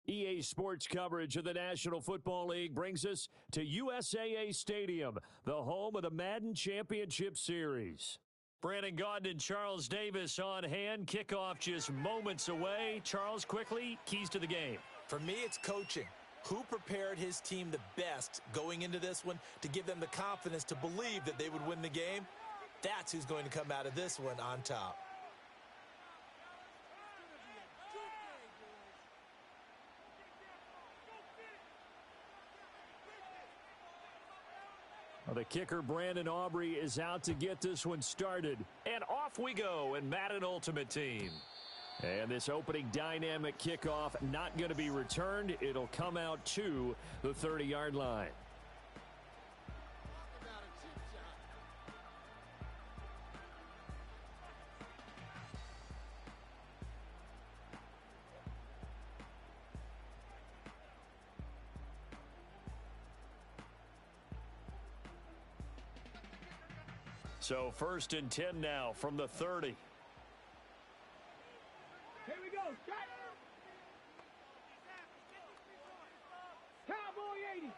EA Sports coverage of the National Football League brings us to USAA Stadium, the home of the Madden Championship Series. Brandon Gaudin and Charles Davis on hand. Kickoff just moments away. Charles, quickly, keys to the game. For me, it's coaching. Who prepared his team the best going into this one to give them the confidence to believe that they would win the game? That's who's going to come out of this one on top. Well, the kicker, Brandon Aubrey, is out to get this one started. And off we go in Madden Ultimate Team. And this opening dynamic kickoff not going to be returned. It'll come out to the 30-yard line. So 1st and 10 now from the 30. Here we go. Cowboy 80.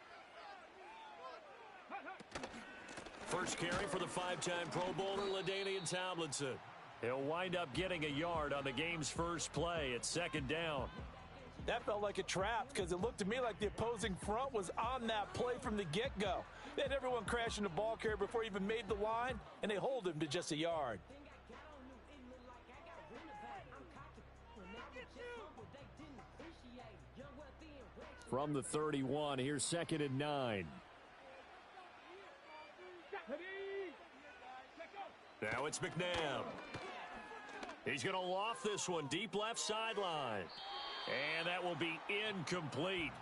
First carry for the 5-time Pro Bowler, LaDainian Tomlinson. He'll wind up getting a yard on the game's first play. It's 2nd down. That felt like a trap because it looked to me like the opposing front was on that play from the get-go. They had everyone crashing the ball carrier before he even made the line, and they hold him to just a yard. From the 31, here's 2nd and 9. Now it's McNabb. He's going to loft this one deep left sideline. And that will be incomplete.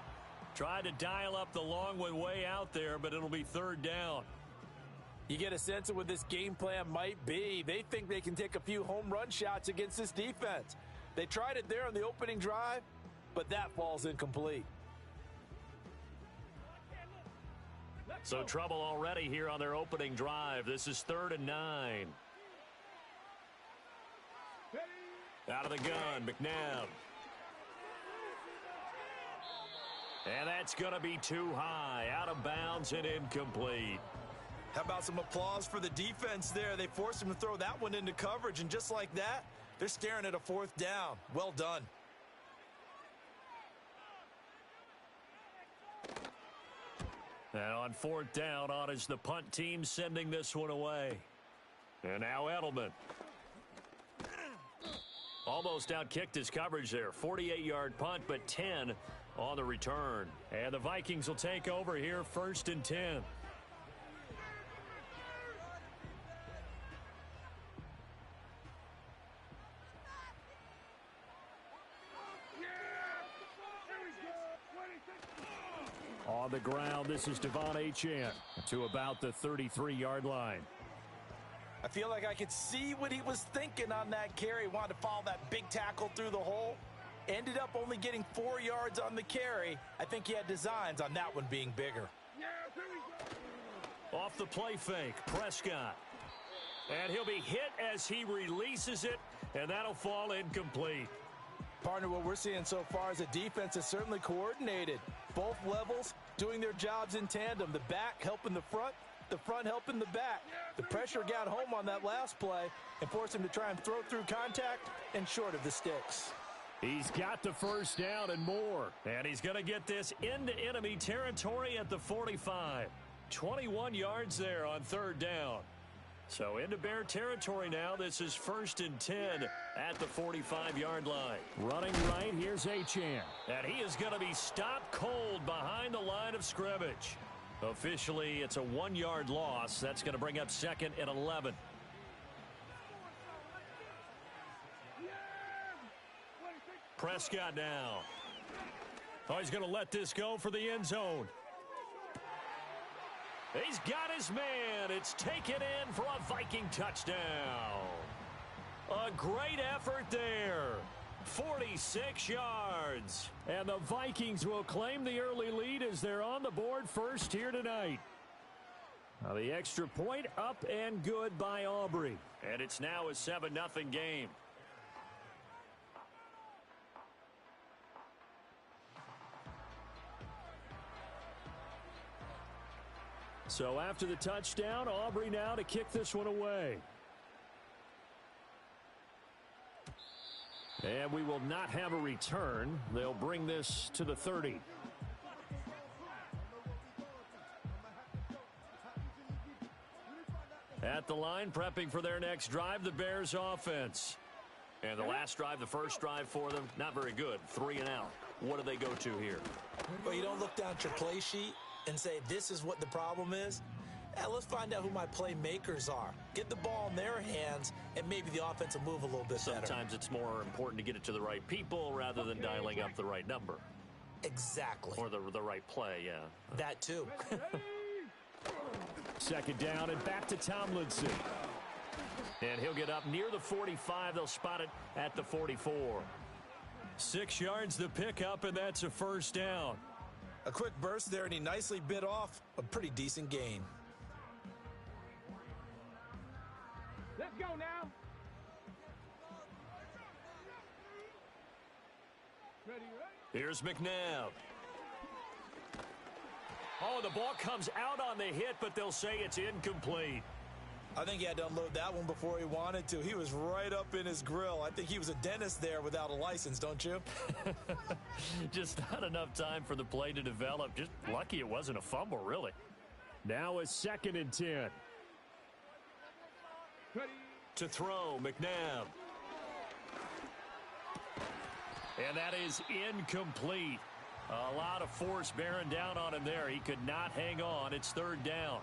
Tried to dial up the long one way out there, but it'll be 3rd down. You get a sense of what this game plan might be. They think they can take a few home run shots against this defense. They tried it there on the opening drive, but that falls incomplete. So trouble already here on their opening drive. This is 3rd and 9. Out of the gun, McNabb. And that's going to be too high, out of bounds and incomplete. How about some applause for the defense there? They forced him to throw that one into coverage, and just like that, they're staring at a 4th down. Well done. And on 4th down, on is the punt team sending this one away. And now Edelman. Almost outkicked his coverage there. 48-yard punt, but 10 on the return. And the Vikings will take over here, 1st and 10. On the ground, this is Devon Achane to about the 33-yard line. I feel like I could see what he was thinking on that carry. Wanted to follow that big tackle through the hole. Ended up only getting 4 yards on the carry. I think he had designs on that one being bigger. Off the play fake, Prescott. And he'll be hit as he releases it, and that'll fall incomplete. Partner, what we're seeing so far is the defense is certainly coordinated. Both levels doing their jobs in tandem. The back helping the front helping the back. The pressure got home on that last play and forced him to try and throw through contact and short of the sticks. He's got the 1st down and more. And he's going to get this into enemy territory at the 45. 21 yards there on 3rd down. So into Bear territory now. This is 1st and 10 at the 45-yard line. Running right, here's Achane. And he is going to be stopped cold behind the line of scrimmage. Officially, it's a 1-yard loss. That's going to bring up 2nd and 11. Prescott now. Oh, he's going to let this go for the end zone. He's got his man. It's taken in for a Viking touchdown. A great effort there. 46 yards. And the Vikings will claim the early lead as they're on the board first here tonight. Now the extra point up and good by Aubrey. And it's now a 7-0 game. So after the touchdown, Aubrey now to kick this one away. And we will not have a return. They'll bring this to the 30. At the line, prepping for their next drive, the Bears offense. And the last drive, the first drive for them, not very good. 3 and out. What do they go to here? Well, you don't look down at your play sheet and say, this is what the problem is. Let's find out who my playmakers are. Get the ball in their hands, and maybe the offense will move a little bit better. Sometimes it's more important to get it to the right people rather than dialing up the right number. Exactly. Or the right play, yeah. That too. Second down and back to Tomlinson. And he'll get up near the 45. They'll spot it at the 44. 6 yards the pickup, and that's a first down. A quick burst there, and he nicely bit off a pretty decent gain. Let's go now. Ready, ready. Here's McNabb. Oh, the ball comes out on the hit, but they'll say it's incomplete. I think he had to unload that one before he wanted to. He was right up in his grill. I think he was a dentist there without a license, don't you? Just not enough time for the play to develop. Just lucky it wasn't a fumble, really. Now a 2nd and 10. Ready. To throw, McNabb. And that is incomplete. A lot of force bearing down on him there. He could not hang on. It's 3rd down.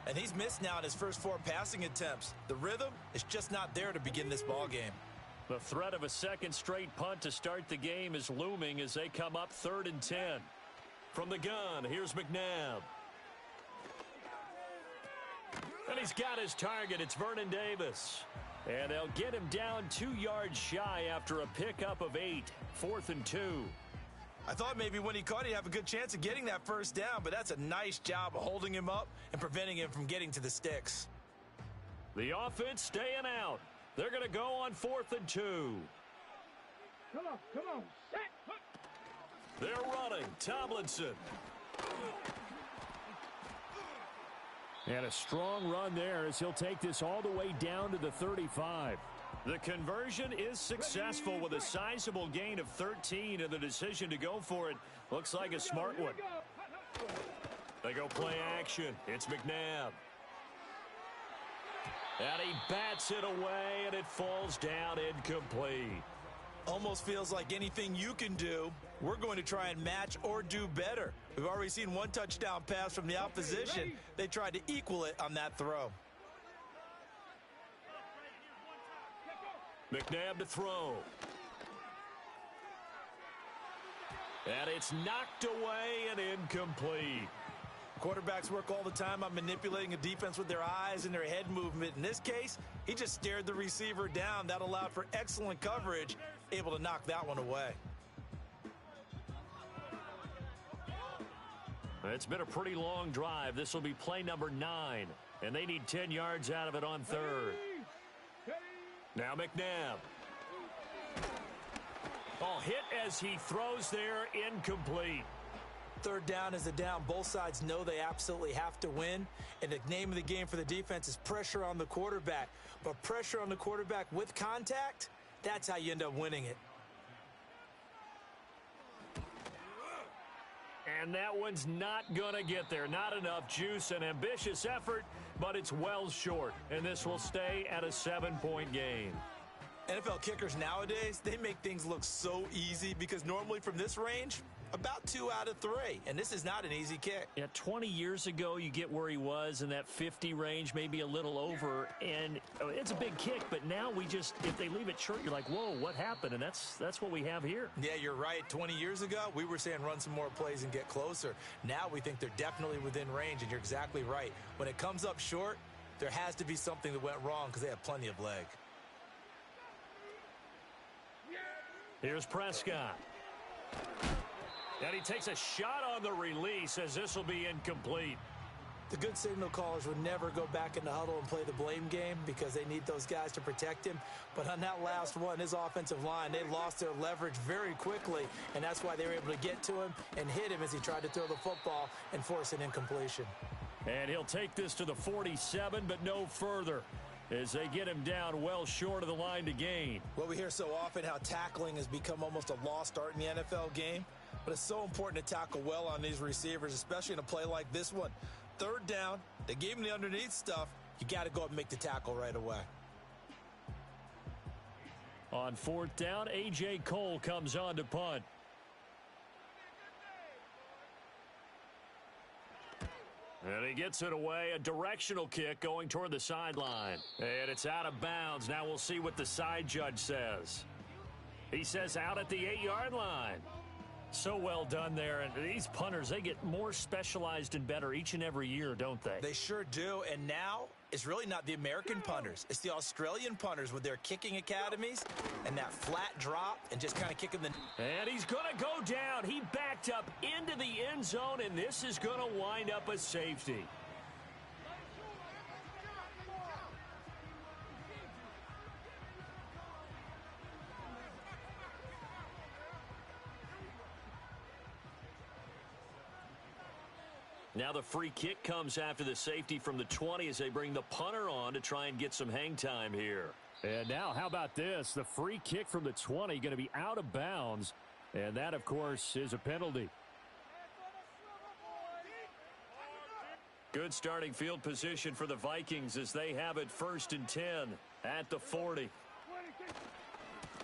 And he's missed now in his first 4 passing attempts. The rhythm is just not there to begin this ball game. The threat of a second straight punt to start the game is looming as they come up 3rd and 10. From the gun, here's McNabb. And he's got his target. It's Vernon Davis. And they'll get him down 2 yards shy after a pickup of 8. 4th and 2. I thought maybe when he caught it, he'd have a good chance of getting that first down, but that's a nice job of holding him up and preventing him from getting to the sticks. The offense staying out. They're going to go on 4th and 2. Come on. Set. They're running. Tomlinson. And a strong run there as he'll take this all the way down to the 35. The conversion is successful with a sizable gain of 13, and the decision to go for it looks like a smart one. They go play action. It's McNabb. And he bats it away, and it falls down incomplete. Almost feels like anything you can do, we're going to try and match or do better. We've already seen 1 touchdown pass from the opposition. They tried to equal it on that throw. McNabb to throw. And it's knocked away and incomplete. Quarterbacks work all the time on manipulating a defense with their eyes and their head movement. In this case, he just stared the receiver down. That allowed for excellent coverage, able to knock that one away. It's been a pretty long drive. This will be play number 9, and they need 10 yards out of it on 3rd. Now McNabb. Oh, hit as he throws there, incomplete. 3rd down is a down. Both sides know they absolutely have to win. And the name of the game for the defense is pressure on the quarterback. But pressure on the quarterback with contact, that's how you end up winning it. And that one's not going to get there. Not enough juice. An ambitious effort, but it's well short. And this will stay at a 7-point game. NFL kickers nowadays, they make things look so easy because normally from this range, about 2 out of 3. And this is not an easy kick. Yeah, 20 years ago, you get where he was in that 50 range, maybe a little over. And it's a big kick, but now we just, if they leave it short, you're like, whoa, what happened? And that's what we have here. Yeah, you're right. 20 years ago, we were saying run some more plays and get closer. Now we think they're definitely within range, and you're exactly right. When it comes up short, there has to be something that went wrong because they have plenty of leg. Here's Prescott. And he takes a shot on the release as this will be incomplete. The good signal callers would never go back in the huddle and play the blame game because they need those guys to protect him. But on that last one, his offensive line, they lost their leverage very quickly, and that's why they were able to get to him and hit him as he tried to throw the football and force an incompletion. And he'll take this to the 47, but no further, as they get him down well short of the line to gain. Well, we hear so often how tackling has become almost a lost art in the NFL game, but it's so important to tackle well on these receivers, especially in a play like this one. Third down, they gave him the underneath stuff. You got to go up and make the tackle right away. On fourth down, A.J. Cole comes on to punt. And he gets it away, a directional kick going toward the sideline. And it's out of bounds. Now we'll see what the side judge says. He says out at the 8-yard line. So well done there. And these punters, they get more specialized and better each and every year, don't they? They sure do. And now it's really not the American punters. It's the Australian punters with their kicking academies and that flat drop and just kind of kicking the... And he's going to go down. He backed up into the end zone, and this is going to wind up a safety. Now the free kick comes after the safety from the 20 as they bring the punter on to try and get some hang time here. And now how about this? The free kick from the 20 going to be out of bounds. And that, of course, is a penalty. Good starting field position for the Vikings as they have it 1st and 10 at the 40.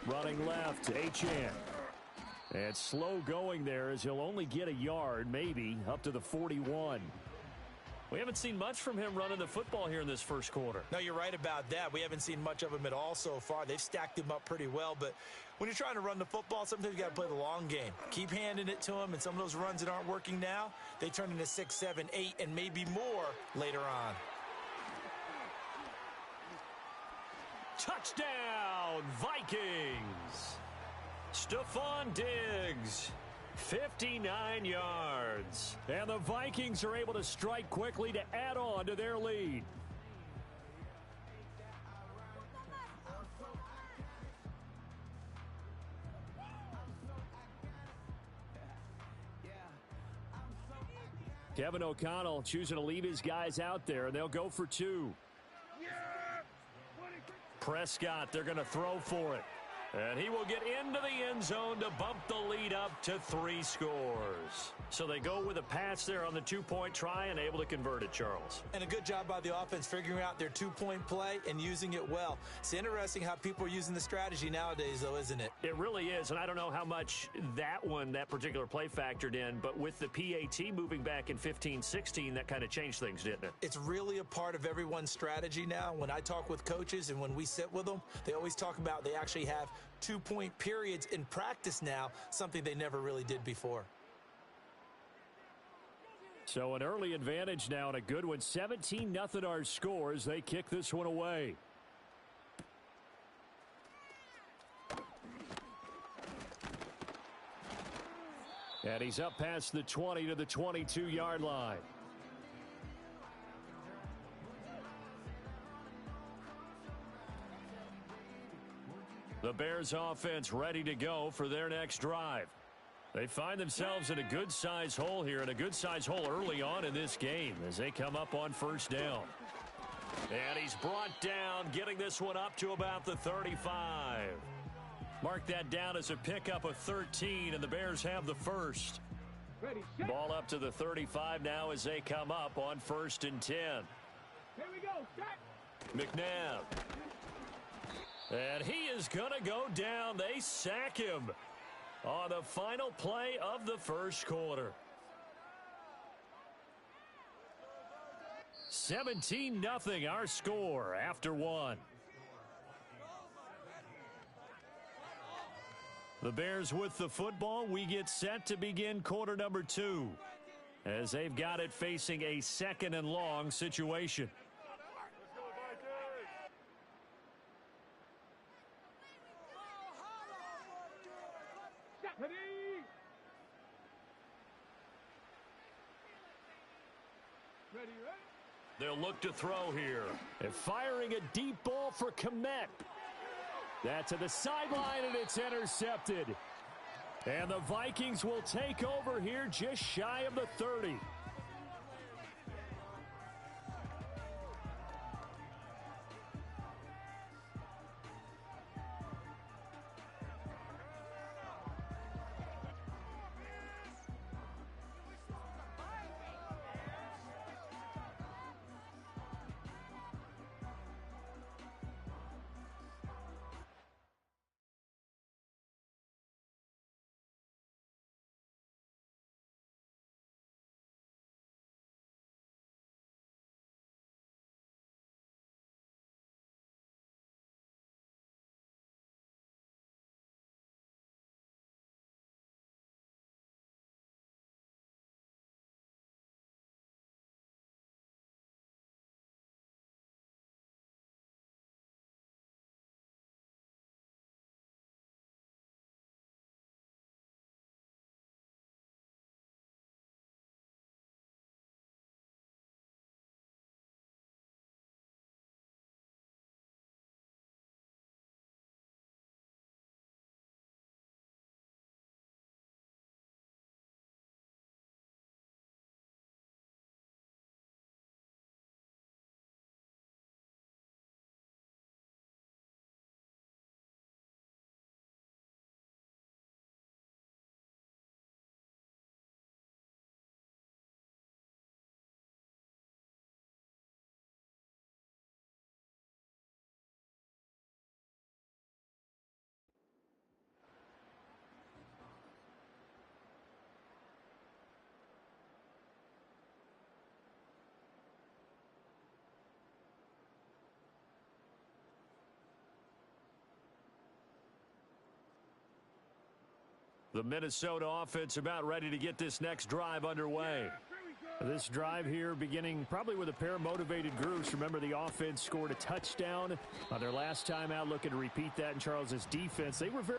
Running left, Achane. And slow going there as he'll only get a yard, maybe, up to the 41. We haven't seen much from him running the football here in this first quarter. No, you're right about that. We haven't seen much of him at all so far. They've stacked him up pretty well, but when you're trying to run the football, sometimes you got to play the long game. Keep handing it to him, and some of those runs that aren't working now, they turn into 6, 7, 8, and maybe more later on. Touchdown, Vikings! Stephon Diggs, 59 yards. And the Vikings are able to strike quickly to add on to their lead. Kevin O'Connell choosing to leave his guys out there, and they'll go for 2. Prescott, they're going to throw for it. And he will get into the end zone to bump the lead up to 3 scores. So they go with a pass there on the 2-point try and able to convert it, Charles. And a good job by the offense figuring out their 2-point play and using it well. It's interesting how people are using the strategy nowadays, though, isn't it? It really is, and I don't know how much that particular play factored in, but with the PAT moving back in 15-16, that kind of changed things, didn't it? It's really a part of everyone's strategy now. When I talk with coaches and when we sit with them, they always talk about they actually have 2-point periods in practice now, something they never really did before. So an early advantage now and a good one. 17-0 our score as they kick this one away. And he's up past the 20 to the 22-yard line. The Bears offense ready to go for their next drive. They find themselves in a good-sized hole here, and a good-sized hole early on in this game as they come up on 1st down. And he's brought down, getting this one up to about the 35. Mark that down as a pickup of 13, and the Bears have the first. Ball up to the 35 now as they come up on 1st and 10. Here we go. Set. McNabb. And he is going to go down. They sack him on the final play of the first quarter. 17-0 our score after 1. The Bears with the football. We get set to begin quarter number 2 as they've got it facing a 2nd and long situation. They'll look to throw here. And firing a deep ball for Kmet. That's to the sideline, and it's intercepted. And the Vikings will take over here just shy of the 30. The Minnesota offense about ready to get this next drive underway. This drive here beginning probably with a pair of motivated groups. Remember, the offense scored a touchdown on their last time out, looking to repeat that in Charles's defense. They were very